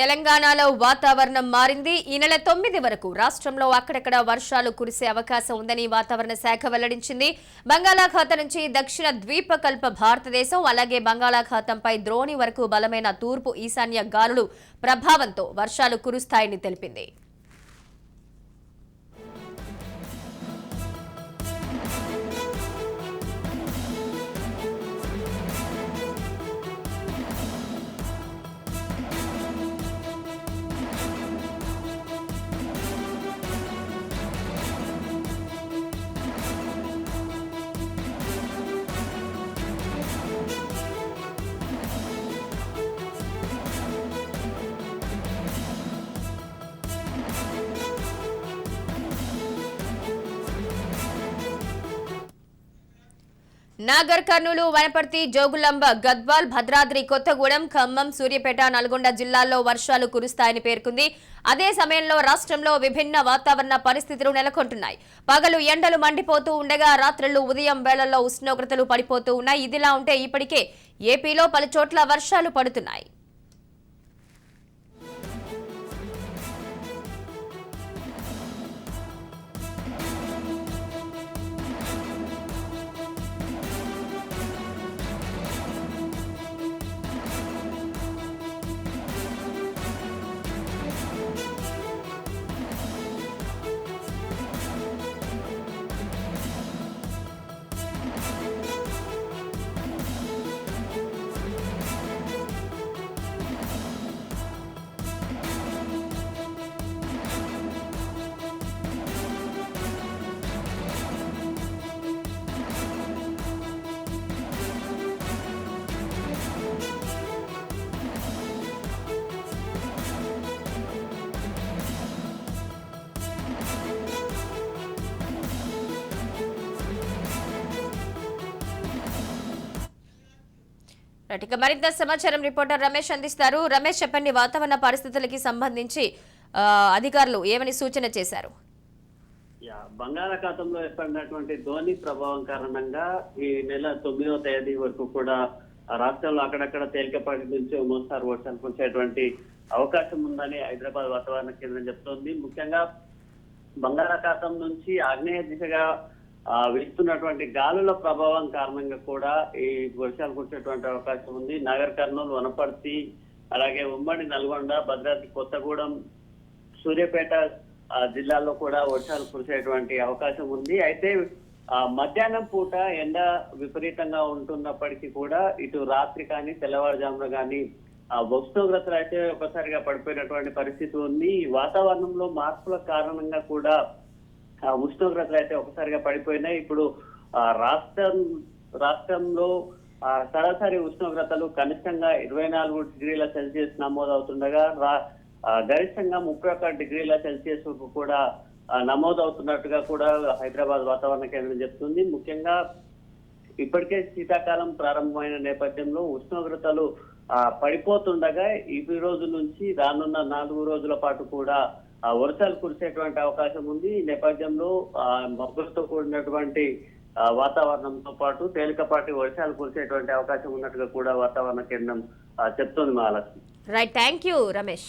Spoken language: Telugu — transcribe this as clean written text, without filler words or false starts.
తెలంగాణలో వాతావరణం మారింది. ఈ నెల 9 వరకు రాష్ట్రంలో అక్కడక్కడ వర్షాలు కురిసే అవకాశం ఉందని వాతావరణ శాఖ వెల్లడించింది. బంగాళాఖాతం నుంచి దక్షిణ ద్వీపకల్ప భారతదేశం అలాగే బంగాళాఖాతంపై ద్రోణి వరకు బలమైన తూర్పు ఈశాన్య గాలులు ప్రభావంతో వర్షాలు కురుస్తాయని తెలిపింది. నాగర్ కర్నూలు, వనపర్తి, జోగులాంబ, గద్వాల్, భద్రాద్రి కొత్తగూడెం, ఖమ్మం, సూర్యాపేట, నల్గొండ జిల్లాల్లో వర్షాలు కురుస్తాయని పేర్కొంది. అదే సమయంలో రాష్ట్రంలో విభిన్న వాతావరణ పరిస్థితులు నెలకొంటున్నాయి. పగలు ఎండలు మండిపోతూ ఉండగా రాత్రులు ఉదయం వేళల్లో ఉష్ణోగ్రతలు పడిపోతూ ఉన్నాయి. ఇదిలా ఉంటే ఇప్పటికే ఏపీలో పలు చోట్ల వర్షాలు పడుతున్నాయి. మరింత సమాచారం రిపోర్టర్ రమేష్ అందిస్తారు. రమేష్, చెప్పండి, వాతావరణ పరిస్థితులకి సంబంధించి అధికారులు ఏమని సూచన చేశారు? బంగాళాఖాతంలో ఏర్పడినటువంటి ధోని ప్రభావం కారణంగా ఈ నెల 9వ తేదీ వరకు కూడా రాష్ట్రంలో అక్కడక్కడ తేలికపాటి నుంచి మోస్తారు వర్షాలు కురిసేటువంటి అవకాశం ఉందని హైదరాబాద్ వాతావరణ కేంద్రం చెప్తోంది. ముఖ్యంగా బంగాళాఖాతం నుంచి ఆగ్నేయ దిశగా వీస్తున్నటువంటి గాలుల ప్రభావం కారణంగా కూడా ఈ వర్షాలు కురిసేటువంటి అవకాశం ఉంది. నాగర్ కర్నూలు, వనపర్తి, అలాగే ఉమ్మడి నల్గొండ, భద్రాద్రి కొత్తగూడెం, సూర్యాపేట జిల్లాల్లో కూడా వర్షాలు కురిసేటువంటి అవకాశం ఉంది. అయితే మధ్యాహ్నం పూట ఎండ విపరీతంగా ఉంటున్నప్పటికీ కూడా ఇటు రాత్రి కానీ తెల్లవారుజామున కానీ ఉష్ణోగ్రతలు అయితే ఒకసారిగా పడిపోయినటువంటి పరిస్థితి ఉంది. వాతావరణంలో మార్పుల కారణంగా కూడా ఉష్ణోగ్రతలు అయితే ఒకసారిగా పడిపోయినాయి. ఇప్పుడు రాష్ట్రంలో సరాసరి ఉష్ణోగ్రతలు కనిష్టంగా 24 డిగ్రీల సెల్సియస్ నమోదవుతుండగా గరిష్టంగా 31 డిగ్రీల సెల్సియస్ కూడా నమోదవుతున్నట్టుగా కూడా హైదరాబాద్ వాతావరణ కేంద్రం చెప్తుంది. ముఖ్యంగా ఇప్పటికే శీతాకాలం ప్రారంభమైన నేపథ్యంలో ఉష్ణోగ్రతలు పడిపోతుండగా ఈ రోజు నుంచి రానున్న 4 రోజుల పాటు కూడా వర్షాలు కురిసేటువంటి అవకాశం ఉంది. ఈ నేపథ్యంలో మబ్బులతో కూడినటువంటి వాతావరణంతో పాటు తేలికపాటి వర్షాలు కురిసేటువంటి అవకాశం ఉన్నట్టుగా కూడా వాతావరణ కేంద్రం చెప్తోంది. Mahalakshmi. Right, thank you Ramesh.